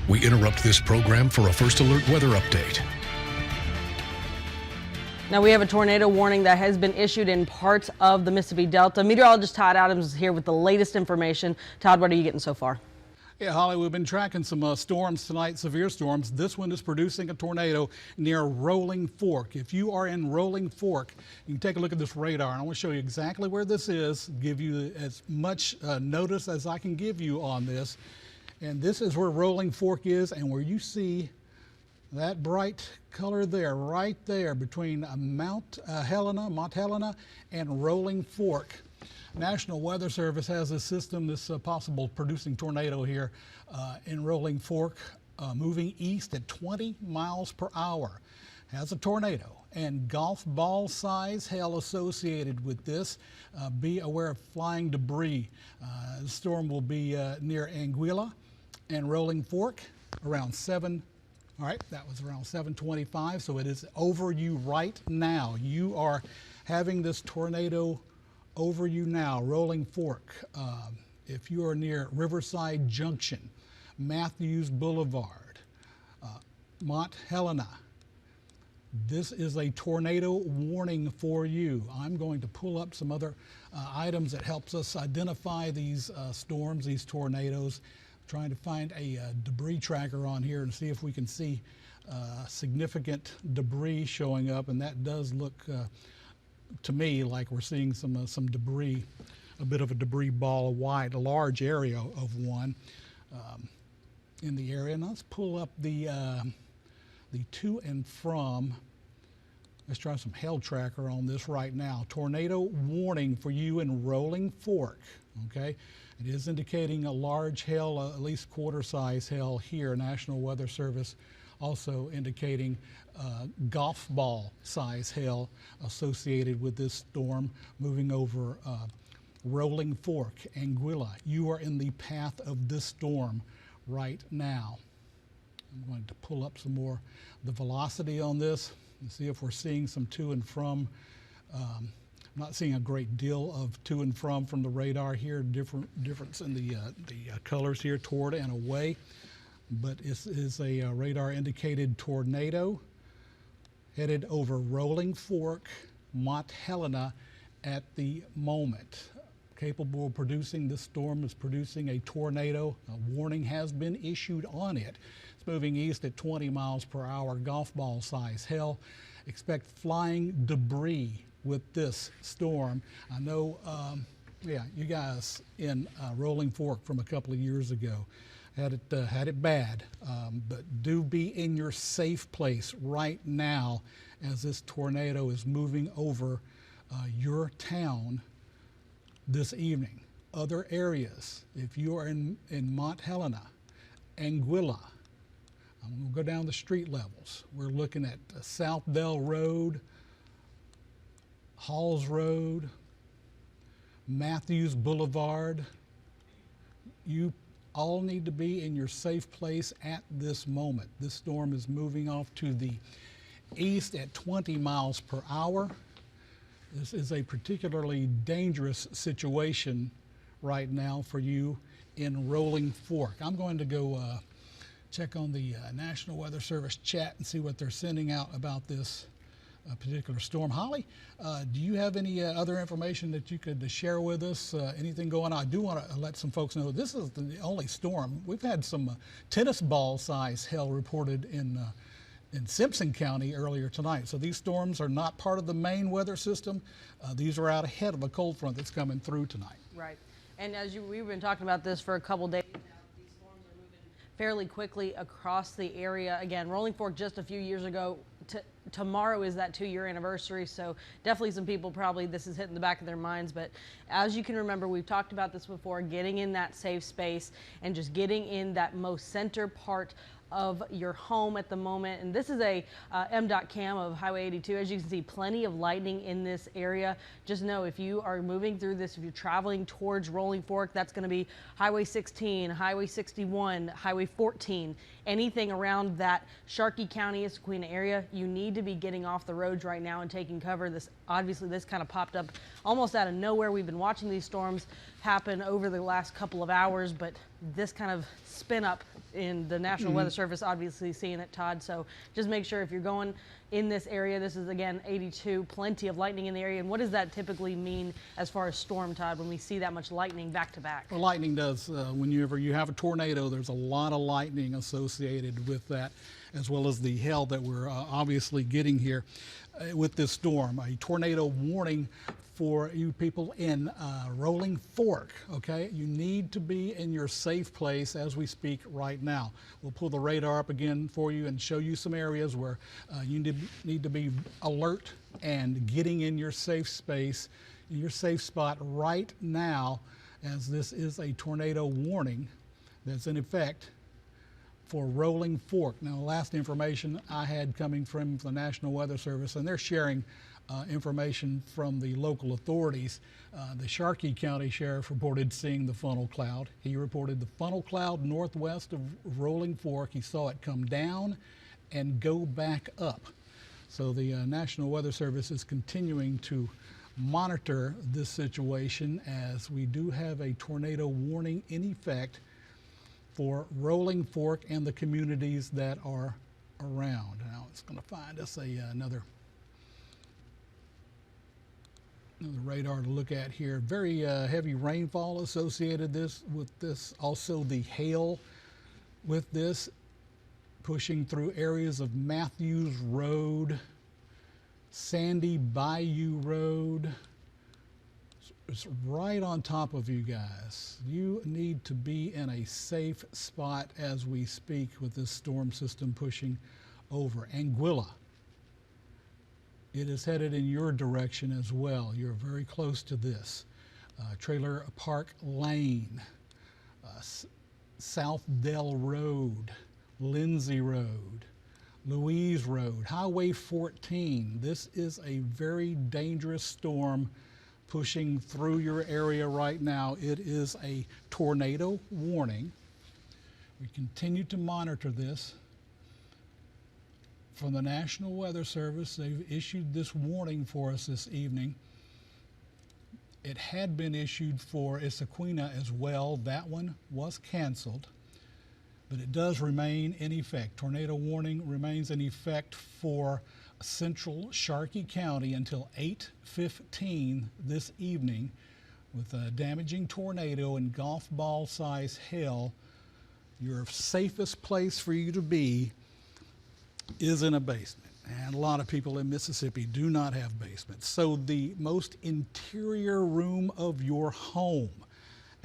We interrupt this program for a First Alert weather update. Now we have a tornado warning that has been issued in parts of the Mississippi Delta. Meteorologist Todd Adams is here with the latest information. Todd, what are you getting so far? Yeah, Holly, we've been tracking some storms tonight, severe storms. This one is producing a tornado near Rolling Fork. If you are in Rolling Fork, you can take a look at this radar. And I want to show you exactly where this is, give you as much notice as I can give you on this. And this is where Rolling Fork is, and where you see that bright color there, right there between Mount Helena and Rolling Fork. National Weather Service has this system, this possible producing tornado here in Rolling Fork, moving east at 20 miles per hour. Has a tornado and golf ball size hail associated with this. Be aware of flying debris. The storm will be near Anguilla and Rolling Fork around 7. All right, that was around 7:25, so it is over you right now. You are having this tornado over you now, Rolling Fork. If you are near Riverside Junction, Matthews Boulevard, Mont Helena, this is a tornado warning for you. I'm going to pull up some other items that helps us identify these storms, these tornadoes. Trying to find a debris tracker on here and see if we can see significant debris showing up, and that does look to me like we're seeing some debris, a bit of a debris ball of white, a large area of one in the area. And let's pull up the to and from. Let's try some hail tracker on this right now. Tornado warning for you in Rolling Fork. Okay, it is indicating a large hail, at least quarter size hail here. National Weather Service also indicating golf ball size hail associated with this storm moving over Rolling Fork, Anguilla. You are in the path of this storm right now. I'm going to pull up some more the velocity on this and see if we're seeing some to and from. I'm not seeing a great deal of to and from the radar here. Difference in the colors here, toward and away. But this is a radar indicated tornado headed over Rolling Fork, Mont Helena at the moment. Capable of producing, this storm is producing a tornado. A warning has been issued on it. It's moving east at 20 miles per hour, golf ball size hail. Expect flying debris with this storm. I know, you guys in Rolling Fork from a couple of years ago had it bad, but do be in your safe place right now as this tornado is moving over your town this evening. Other areas, if you are in Mont Helena, Anguilla, I'm going to go down the street levels. We're looking at South Dell Road, Halls Road, Matthews Boulevard. You all need to be in your safe place at this moment. This storm is moving off to the east at 20 miles per hour. This is a particularly dangerous situation right now for you in Rolling Fork. I'm going to go check on the National Weather Service chat and see what they're sending out about this particular storm. Holly, do you have any other information that you could share with us? Anything going on? I do want to let some folks know this is the only storm. We've had some tennis ball size hail reported in Simpson County earlier tonight. So these storms are not part of the main weather system. These are out ahead of a cold front that's coming through tonight. Right. And as we've been talking about this for a couple days now, these storms are moving fairly quickly across the area. Again, Rolling Fork just a few years ago. Tomorrow is that 2-year anniversary, so definitely some people probably this is hitting the back of their minds. But as you can remember, we've talked about this before, getting in that safe space and just getting in that most center part of your home at the moment. And this is a MDOT cam of Highway 82. As you can see, plenty of lightning in this area. Just know if you are moving through this, if you're traveling towards Rolling Fork, that's going to be Highway 16, Highway 61, Highway 14, anything around that Sharkey County, Essequibo area, you need to be getting off the roads right now and taking cover. This obviously this kind of popped up almost out of nowhere. We've been watching these storms happen over the last couple of hours, but this kind of spin up in the National Weather Service obviously seeing it, Todd. So just make sure if you're going in this area, this is again 82, plenty of lightning in the area. And what does that typically mean as far as storm, Todd, when we see that much lightning back to back? Well, lightning does, whenever you have a tornado, there's a lot of lightning associated with that, as well as the hail that we're obviously getting here with this storm. A tornado warning for you people in Rolling Fork, okay? You need to be in your safe place as we speak right now. We'll pull the radar up again for you and show you some areas where you need to be alert and getting in your safe space, in your safe spot right now, as this is a tornado warning that's in effect for Rolling Fork. Now, last information I had coming from the National Weather Service, and they're sharing information from the local authorities. The Sharkey County Sheriff reported seeing the funnel cloud. He reported the funnel cloud northwest of Rolling Fork. He saw it come down and go back up. So the National Weather Service is continuing to monitor this situation, as we do have a tornado warning in effect for Rolling Fork and the communities that are around. Now it's going to find us another radar to look at here. Very heavy rainfall associated with this. Also the hail with this, pushing through areas of Matthews Road, Sandy Bayou Road. It's right on top of you guys. You need to be in a safe spot as we speak with this storm system pushing over. Anguilla, it is headed in your direction as well. You're very close to this. Trailer Park Lane, South Dell Road, Lindsay Road, Louise Road, Highway 14. This is a very dangerous storm pushing through your area right now. It is a tornado warning. We continue to monitor this. From the National Weather Service, they've issued this warning for us this evening. It had been issued for Issaquena as well. That one was canceled, but it does remain in effect. Tornado warning remains in effect for central Sharkey County until 8:15 this evening, with a damaging tornado and golf ball size hail. Your safest place for you to be is in a basement, and a lot of people in Mississippi do not have basements. So the most interior room of your home,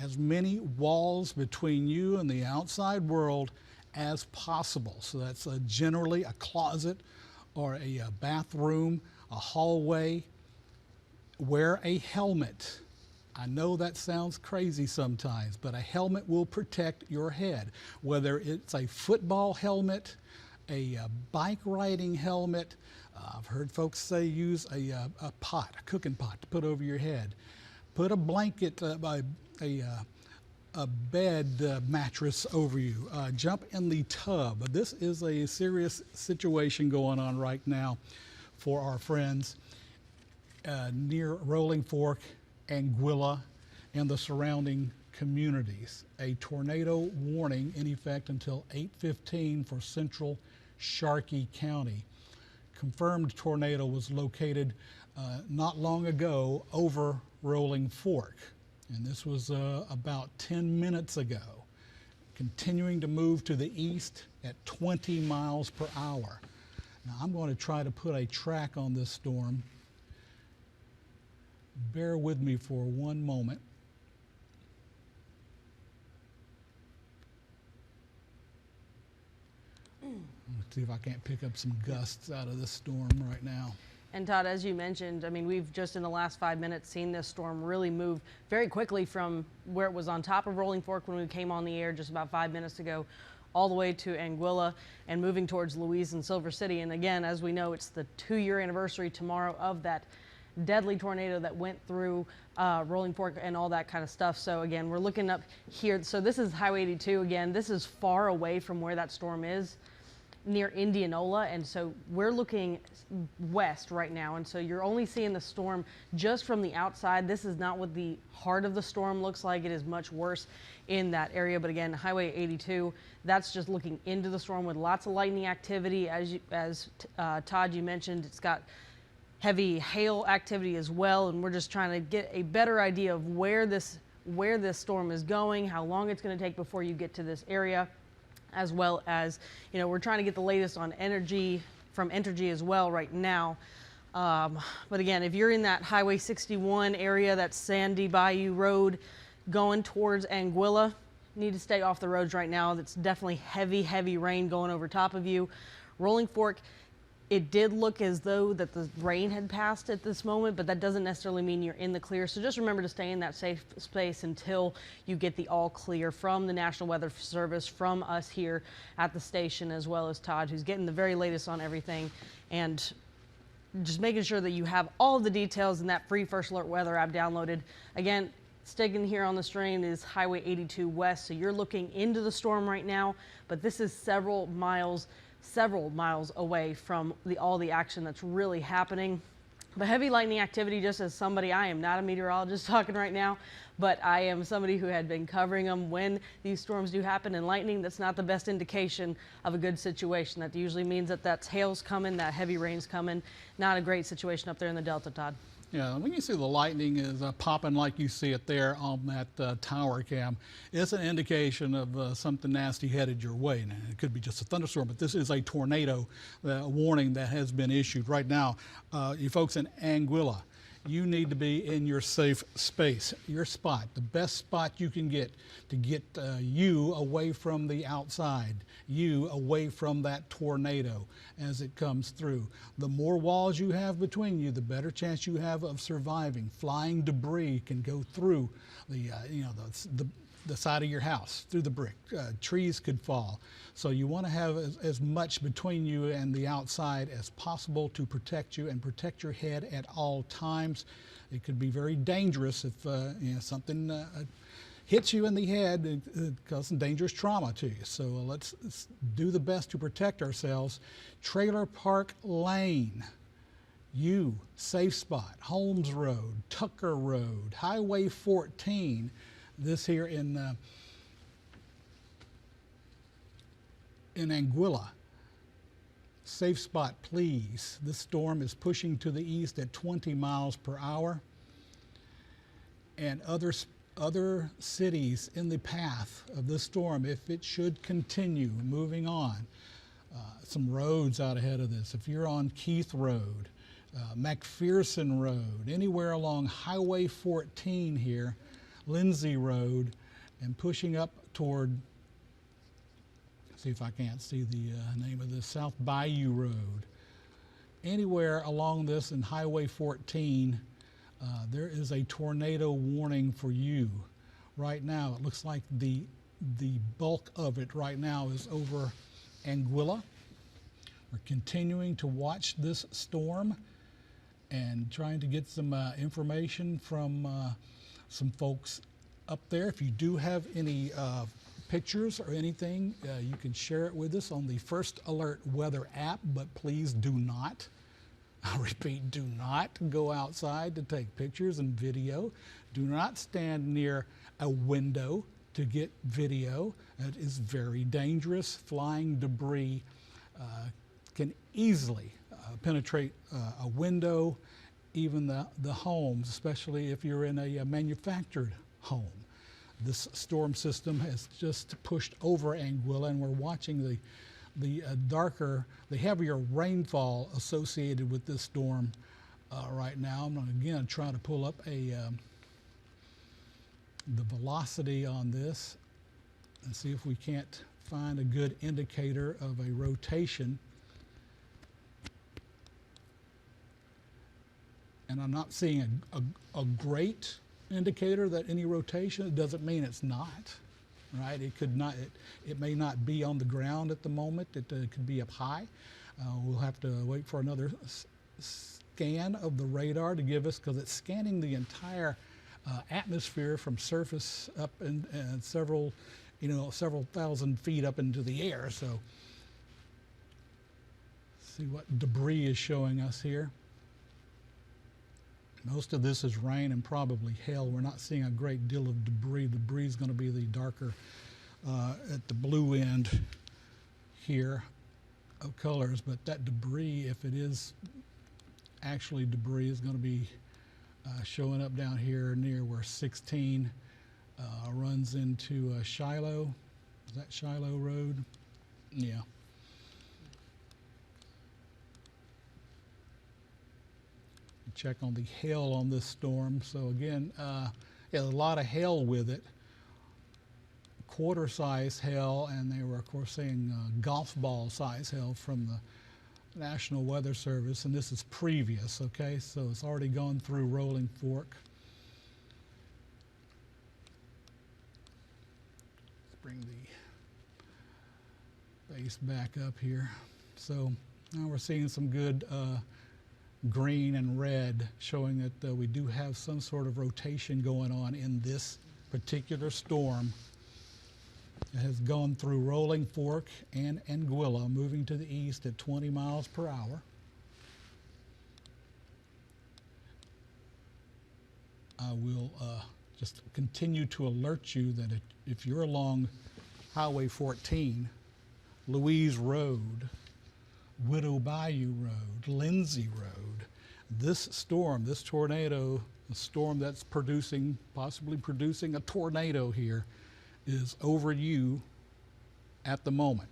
as many walls between you and the outside world as possible. So that's generally a closet or a bathroom, a hallway. Wear a helmet. I know that sounds crazy sometimes, but a helmet will protect your head. Whether it's a football helmet, a bike riding helmet, I've heard folks say use a cooking pot to put over your head. Put a blanket, a bed mattress over you. Jump in the tub. This is a serious situation going on right now for our friends near Rolling Fork, Anguilla, and the surrounding communities. A tornado warning in effect until 8:15 for central Sharkey County. Confirmed tornado was located not long ago over Rolling Fork, and this was about 10 minutes ago, continuing to move to the east at 20 miles per hour. Now I'm going to try to put a track on this storm. Bear with me for one moment. Let's see if I can't pick up some gusts out of this storm right now. And Todd, as you mentioned, I mean, we've just in the last 5 minutes seen this storm really move very quickly from where it was on top of Rolling Fork when we came on the air just about 5 minutes ago, all the way to Anguilla and moving towards Louise and Silver City. And again, as we know, it's the 2-year anniversary tomorrow of that deadly tornado that went through Rolling Fork and all that kind of stuff. So again, we're looking up here. So this is Highway 82 again. This is far away from where that storm is. near Indianola, and so we're looking west right now, and so you're only seeing the storm just from the outside. This is not what the heart of the storm looks like. It is much worse in that area, but again, Highway 82, that's just looking into the storm with lots of lightning activity. As Todd, you mentioned, it's got heavy hail activity as well, and we're just trying to get a better idea of where this storm is going, how long it's going to take before you get to this area, as well as, you know, we're trying to get the latest on energy from Entergy as well right now. But again, if you're in that Highway 61 area, that Sandy Bayou Road going towards Anguilla, you need to stay off the roads right now. That's definitely heavy rain going over top of you. Rolling Fork, it did look as though that the rain had passed at this moment, but that doesn't necessarily mean you're in the clear. So just remember to stay in that safe space until you get the all clear from the National Weather Service, from us here at the station, as well as Todd, who's getting the very latest on everything, and just making sure that you have all of the details in that free First Alert Weather app downloaded. Again, sticking here on the screen is Highway 82 West, so you're looking into the storm right now, but this is several miles away from all the action that's really happening. But heavy lightning activity, just as somebody, I am not a meteorologist talking right now, but I am somebody who had been covering them when these storms do happen, and lightning, that's not the best indication of a good situation. That usually means that that's hail's coming, that heavy rain's coming. Not a great situation up there in the Delta, Todd. Yeah, when you see the lightning is popping like you see it there on that tower cam, it's an indication of something nasty headed your way. Now, it could be just a thunderstorm, but this is a tornado warning that has been issued. Right now, you folks in Anguilla, you need to be in your safe space, your spot, the best spot you can get to get you away from the outside, you away from that tornado as it comes through. The more walls you have between you, the better chance you have of surviving. Flying debris can go through the side of your house, through the brick. Trees could fall. So you want to have as much between you and the outside as possible to protect you and protect your head at all times. It could be very dangerous if something hits you in the head, it causes some dangerous trauma to you. So let's do the best to protect ourselves. Trailer Park Lane, safe spot, Holmes Road, Tucker Road, Highway 14, this here in Anguilla. Safe spot, please. This storm is pushing to the east at 20 miles per hour. And other cities in the path of this storm, if it should continue moving on. Some roads out ahead of this. If you're on Keith Road, McPherson Road, anywhere along Highway 14 here, Lindsay Road, and pushing up toward, see if I can't see the name of this, South Bayou Road. Anywhere along this in Highway 14, there is a tornado warning for you. Right now, it looks like the bulk of it right now is over Anguilla. We're continuing to watch this storm and trying to get some information from some folks up there. If you do have any pictures or anything, you can share it with us on the First Alert Weather app, but please do not, I repeat, do not go outside to take pictures and video. Do not stand near a window to get video. It is very dangerous. Flying debris can easily penetrate a window, even the homes, especially if you're in a manufactured home. This storm system has just pushed over Anguilla, and we're watching the heavier rainfall associated with this storm right now. I'm going to again try to pull up the velocity on this and see if we can't find a good indicator of a rotation. And I'm not seeing a great indicator that any rotation. It doesn't mean it's not, right? It could not. It may not be on the ground at the moment. It could be up high. We'll have to wait for another scan of the radar to give us, because it's scanning the entire atmosphere from surface up and several thousand feet up into the air. So See what debris is showing us here. Most of this is rain and probably hail. We're not seeing a great deal of debris. Debris is going to be the darker at the blue end here of colors, but that debris, if it is actually debris, is going to be showing up down here near where 16 runs into Shiloh. Is that Shiloh Road? Yeah. Check on the hail on this storm. So again, yeah, a lot of hail with it. Quarter size hail, and they were of course saying golf ball size hail from the National Weather Service, and this is previous, okay? So it's already gone through Rolling Fork. Let's bring the base back up here. So now we're seeing some good green and red, showing that we do have some sort of rotation going on in this particular storm. It has gone through Rolling Fork and Anguilla, moving to the east at 20 miles per hour. I will just continue to alert you that if you're along Highway 14, Louise Road, Widow Bayou Road, Lindsay Road, this storm, this tornado, the storm that's possibly producing a tornado here, is over you at the moment.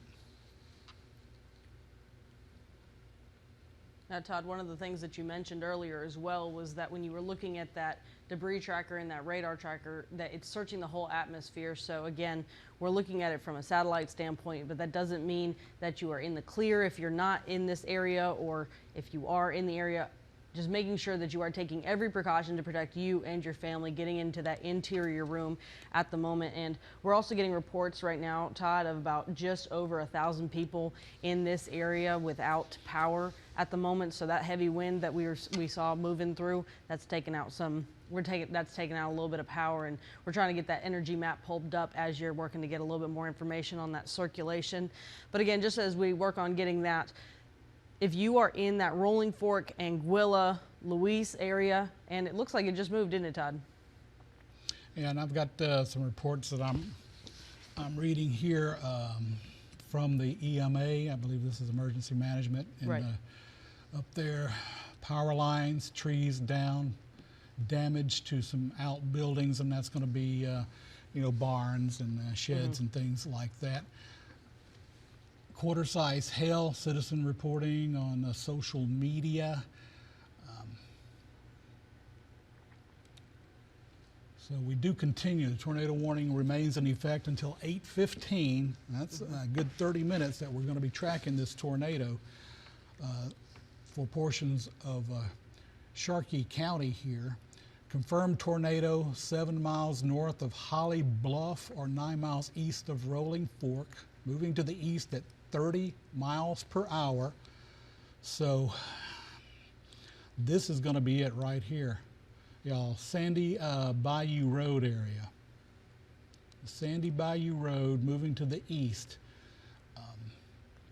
Now, Todd, one of the things that you mentioned earlier as well was that when you were looking at that debris tracker and that radar tracker, that it's searching the whole atmosphere. So again, we're looking at it from a satellite standpoint, but that doesn't mean that you are in the clear if you're not in this area, or if you are in the area. Just making sure that you are taking every precaution to protect you and your family getting into that interior room at the moment. And we're also getting reports right now, Todd, of about just over 1,000 people in this area without power at the moment. So that heavy wind that we saw moving through, that's taken out that's taken out a little bit of power, and we're trying to get that energy map pulled up as you're working to get a little bit more information on that circulation. But again, just as we work on getting that, if you are in that Rolling Fork, Anguilla, Louise area, and it looks like it just moved, didn't it, Todd? Yeah, and I've got some reports that I'm reading here from the EMA. I believe this is emergency management. And, right. Up there, power lines, trees down, damage to some outbuildings, and that's going to be, you know, barns and sheds and things like that. Quarter size hail, citizen reporting on social media. So we do continue. The tornado warning remains in effect until 8:15. That's a good 30 minutes that we're going to be tracking this tornado for portions of Sharkey County here. Confirmed tornado 7 miles north of Holly Bluff or 9 miles east of Rolling Fork, moving to the east at 30 miles per hour. So this is going to be it right here, y'all. Sandy Bayou Road area. Sandy Bayou Road moving to the east.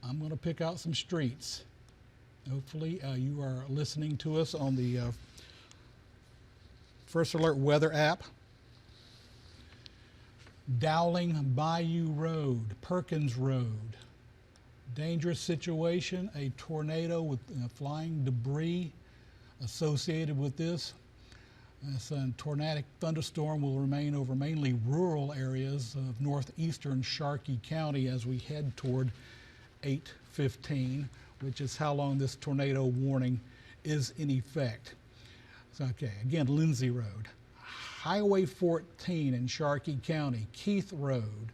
I'm going to pick out some streets. Hopefully you are listening to us on the First Alert Weather app. Dowling Bayou Road, Perkins Road. Dangerous situation, a tornado with flying debris associated with this. This tornadic thunderstorm will remain over mainly rural areas of northeastern Sharkey County as we head toward 8:15, which is how long this tornado warning is in effect. So, okay, again, Lindsay Road, Highway 14 in Sharkey County, Keith Road,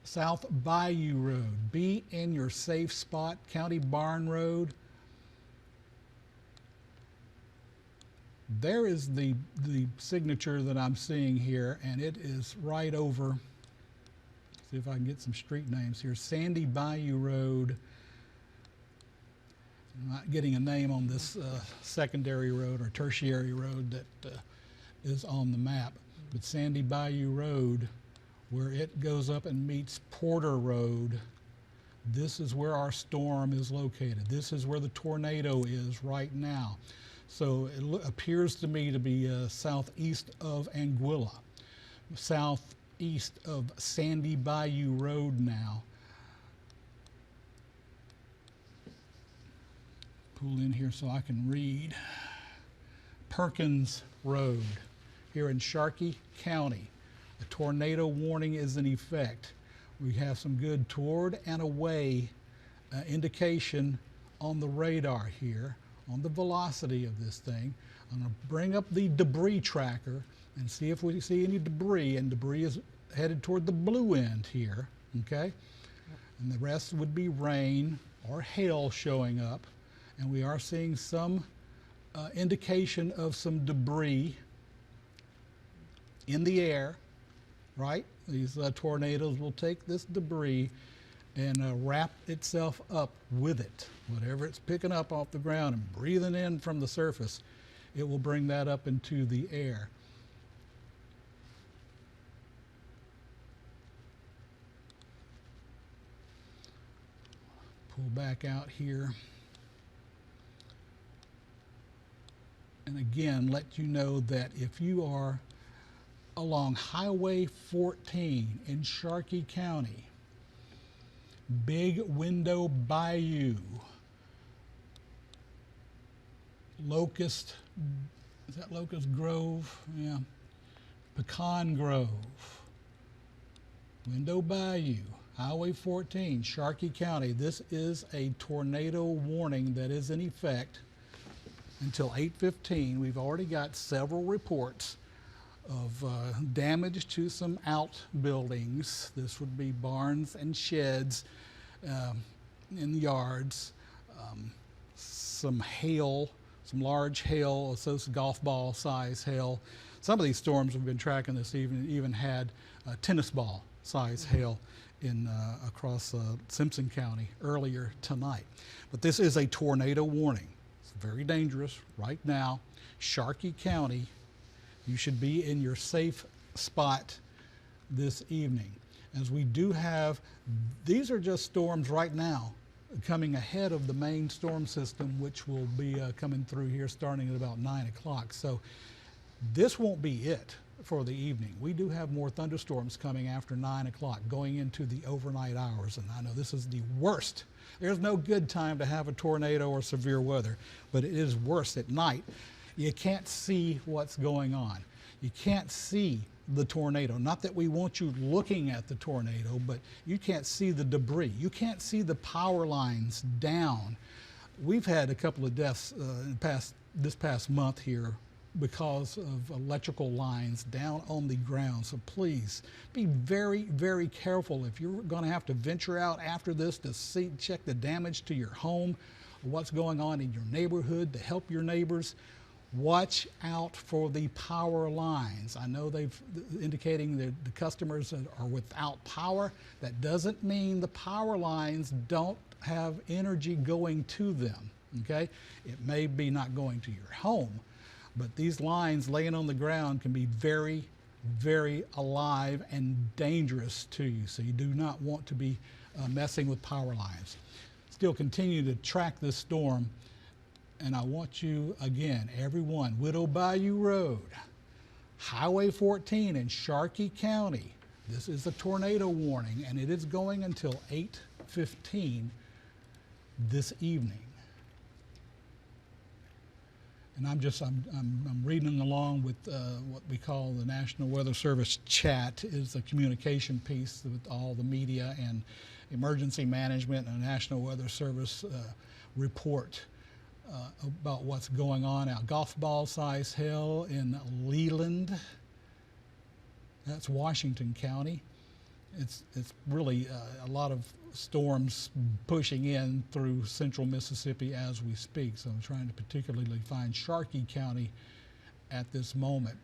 South Bayou Road, be in your safe spot, County Barn Road. There is the signature that I'm seeing here, and it is right over, see if I can get some street names here, Sandy Bayou Road. I'm not getting a name on this secondary road or tertiary road that is on the map, but Sandy Bayou Road, where it goes up and meets Porter Road, This is where our storm is located. This is where the tornado is right now. So it appears to me to be southeast of Anguilla, southeast of Sandy Bayou Road now. Pull in here so I can read. Perkins Road here in Sharkey County. A tornado warning is in effect. We have some good toward and away indication on the radar here, on the velocity of this thing. I'm going to bring up the debris tracker and see if we see any debris, and debris is headed toward the blue end here, okay? And the rest would be rain or hail showing up, and we are seeing some indication of some debris in the air, right? These tornadoes will take this debris and wrap itself up with it. Whatever it's picking up off the ground and breathing in from the surface, it will bring that up into the air. Pull back out here. And again, let you know that if you are along Highway 14 in Sharkey County, Big Window Bayou, Locust, is that Locust Grove? Yeah. Pecan Grove, Window Bayou, Highway 14, Sharkey County. This is a tornado warning that is in effect until 8:15. We've already got several reports of damage to some outbuildings. This would be barns and sheds in yards, some hail, some large hail, associated golf ball size hail. Some of these storms we've been tracking this evening even had tennis ball size hail in across Simpson County earlier tonight. But this is a tornado warning. It's very dangerous right now. Sharkey County, you should be in your safe spot this evening. As we do have, these are just storms right now coming ahead of the main storm system, which will be coming through here starting at about 9 o'clock. So this won't be it for the evening. We do have more thunderstorms coming after 9 o'clock, going into the overnight hours. And I know this is the worst. There's no good time to have a tornado or severe weather, but it is worse at night. You can't see what's going on. You can't see the tornado. Not that we want you looking at the tornado, but you can't see the debris. You can't see the power lines down. We've had a couple of deaths this past month here because of electrical lines down on the ground. So please be very, very careful. If you're going to have to venture out after this to check the damage to your home, what's going on in your neighborhood, to help your neighbors, watch out for the power lines. I know they've indicating that the customers are without power. That doesn't mean the power lines don't have energy going to them, okay? It may be not going to your home, but these lines laying on the ground can be very, very alive and dangerous to you. So you do not want to be messing with power lines. Still continue to track this storm. And I want you, again, everyone, Widow Bayou Road, Highway 14 in Sharkey County. This is a tornado warning, and it is going until 8:15 this evening. And I'm reading along with what we call the National Weather Service chat, is a communication piece with all the media and emergency management and National Weather Service report about what's going on out. Golf ball size hail in Leland. That's Washington County. It's really a lot of storms pushing in through central Mississippi as we speak. So I'm trying to particularly find Sharkey County at this moment.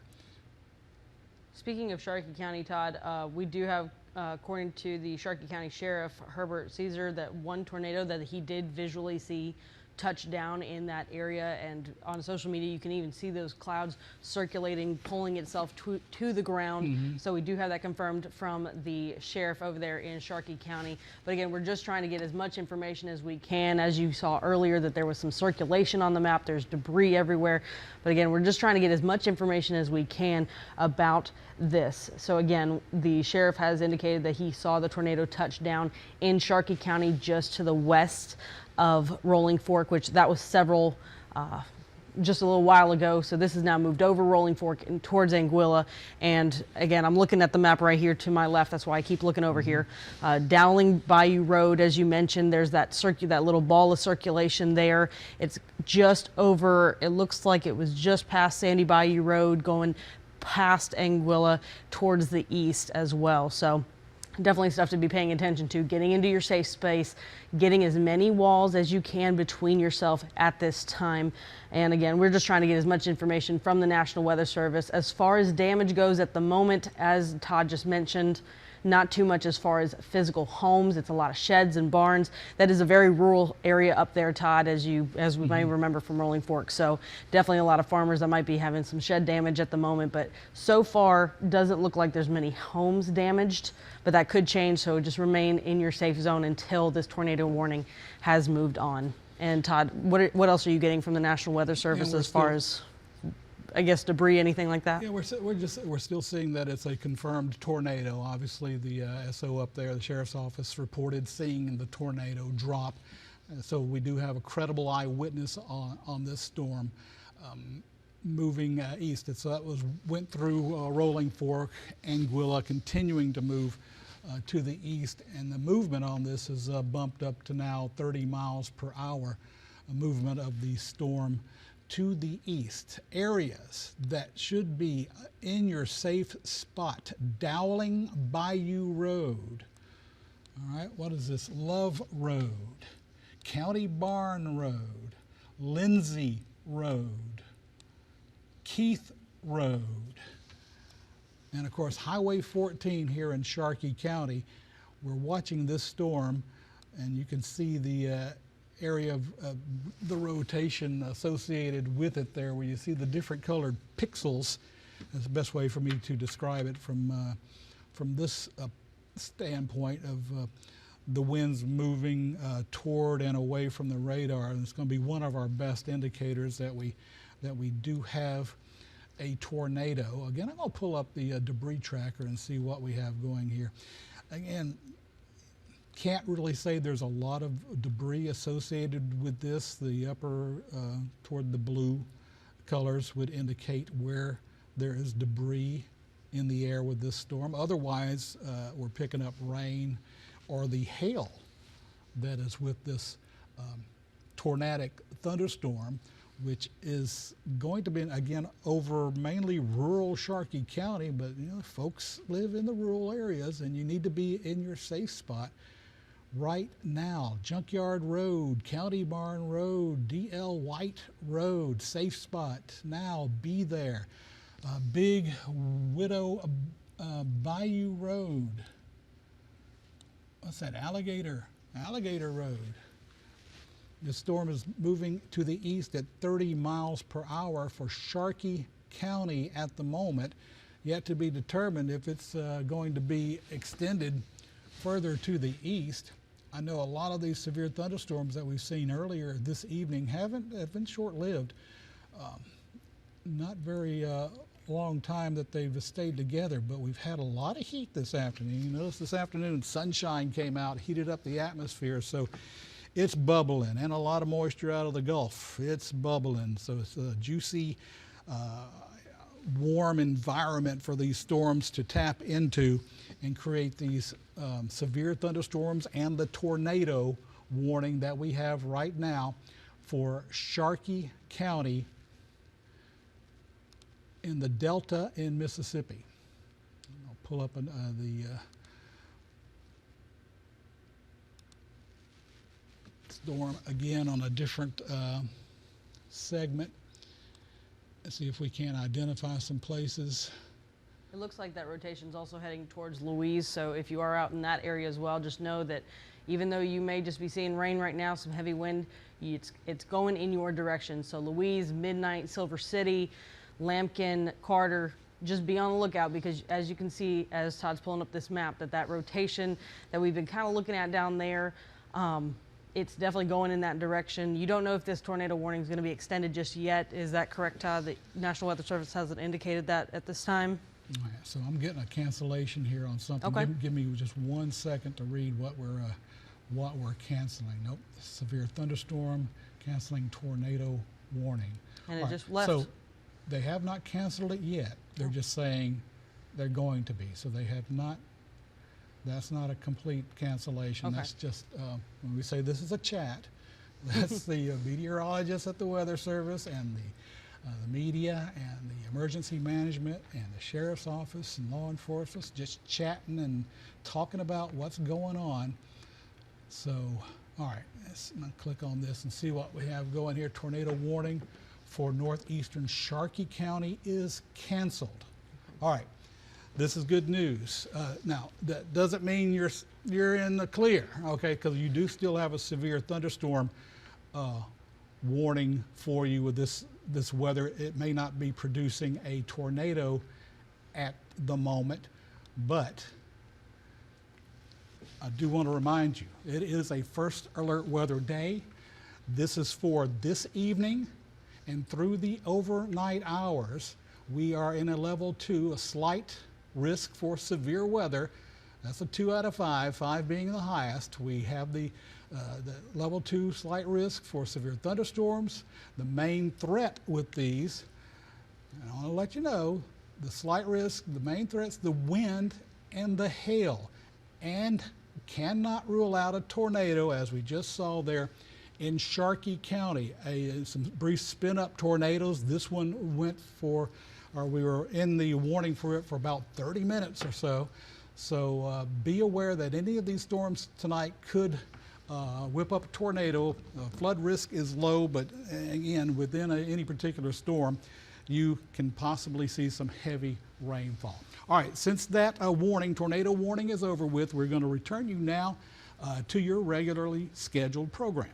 Speaking of Sharkey County, Todd, we do have, according to the Sharkey County Sheriff, Herbert Caesar, that one tornado that he did visually see touch down in that area, and on social media you can even see those clouds circulating, pulling itself to the ground. So we do have that confirmed from the sheriff over there in Sharkey County. But again, we're just trying to get as much information as we can. As you saw earlier, that there was some circulation on the map, there's debris everywhere. But again, we're just trying to get as much information as we can about this. So again, the sheriff has indicated that he saw the tornado touch down in Sharkey County just to the west of Rolling Fork, which that was just a little while ago. So this has now moved over Rolling Fork and towards Anguilla. And again, I'm looking at the map right here to my left. That's why I keep looking over here. Dowling Bayou Road, as you mentioned, there's that little ball of circulation there. It's just over, it looks like it was just past Sandy Bayou Road, going past Anguilla towards the east as well. So definitely stuff to be paying attention to, getting into your safe space, getting as many walls as you can between yourself at this time. And again, we're just trying to get as much information from the National Weather Service. As far as damage goes at the moment, as Todd just mentioned, not too much as far as physical homes. It's a lot of sheds and barns. That is a very rural area up there, Todd, as we may remember from Rolling Fork. So definitely a lot of farmers that might be having some shed damage at the moment, but so far doesn't look like there's many homes damaged, but that could change. So just remain in your safe zone until this tornado warning has moved on. And Todd, what else are you getting from the National Weather Service as far as, I guess, debris, anything like that? Yeah, we're still seeing that it's a confirmed tornado. Obviously, the SO up there, the sheriff's office, reported seeing the tornado drop. So we do have a credible eyewitness on this storm moving east. Went through Rolling Fork, Anguilla, continuing to move to the east, and the movement on this is bumped up to now 30 miles per hour. A movement of the storm to the east. Areas that should be in your safe spot: Dowling Bayou Road. All right, what is this? Love Road, County Barn Road, Lindsay Road, Keith Road, and of course Highway 14 here in Sharkey County. We're watching this storm, and you can see the area of the rotation associated with it there, where you see the different colored pixels. That's the best way for me to describe it from this standpoint of the winds moving toward and away from the radar. And it's going to be one of our best indicators that we do have a tornado. Again, I'm going to pull up the debris tracker and see what we have going here. Again, can't really say there's a lot of debris associated with this. The upper toward the blue colors would indicate where there is debris in the air with this storm. Otherwise, we're picking up rain or the hail that is with this tornadic thunderstorm, which is going to be, again, over mainly rural Sharkey County, but you know, folks live in the rural areas, and you need to be in your safe spot right now. Junkyard Road, County Barn Road, DL White Road, safe spot now, be there. Big Widow Bayou Road. What's that? Alligator Road. The storm is moving to the east at 30 miles per hour for Sharkey County at the moment. Yet to be determined if it's going to be extended further to the east. I know a lot of these severe thunderstorms that we've seen earlier this evening have been short-lived. Not very long time that they've stayed together, but we've had a lot of heat this afternoon. You notice this afternoon sunshine came out, heated up the atmosphere, so it's bubbling, and a lot of moisture out of the Gulf. It's bubbling, so it's a juicy, warm environment for these storms to tap into and create these severe thunderstorms and the tornado warning that we have right now for Sharkey County in the Delta in Mississippi. I'll pull up the storm again on a different segment. Let's see if we can identify some places. It looks like that rotation is also heading towards Louise, so if you are out in that area as well, just know that even though you may just be seeing rain right now, some heavy wind, it's going in your direction. So Louise, Midnight, Silver City, Lambkin, Carter, just be on the lookout, because as you can see, as Todd's pulling up this map, that rotation that we've been kind of looking at down there, it's definitely going in that direction. You don't know if this tornado warning is going to be extended just yet. Is that correct, Todd? The National Weather Service hasn't indicated that at this time. All right, so I'm getting a cancellation here on something. Okay. Give me just 1 second to read what we're canceling. Nope, severe thunderstorm, canceling tornado warning. And it All just right, left. So they have not canceled it yet. They're just saying they're going to be. So they have not. That's not a complete cancellation. Okay. That's just, when we say this is a chat, that's the meteorologists at the Weather Service and the media and the emergency management and the sheriff's office and law enforcement just chatting and talking about what's going on. So, all right, let's click on this and see what we have going here. Tornado warning for northeastern Sharkey County is canceled. All right. This is good news. Now, that doesn't mean you're in the clear, okay? Because you do still have a severe thunderstorm warning for you with this weather. It may not be producing a tornado at the moment, but I do want to remind you, it is a first alert weather day. This is for this evening and through the overnight hours. We are in a level 2, a slight risk for severe weather. That's a 2 out of 5, 5 being the highest. We have the level 2 slight risk for severe thunderstorms. The main threat with these, and I want to let you know, the slight risk, the main threat's the wind and the hail, and cannot rule out a tornado, as we just saw there in Sharkey County. Some brief spin-up tornadoes. This one went for, or we were in the warning for it for about 30 minutes or so. So be aware that any of these storms tonight could whip up a tornado. Flood risk is low, but again, within any particular storm, you can possibly see some heavy rainfall. All right, since that tornado warning is over with, we're going to return you now to your regularly scheduled program.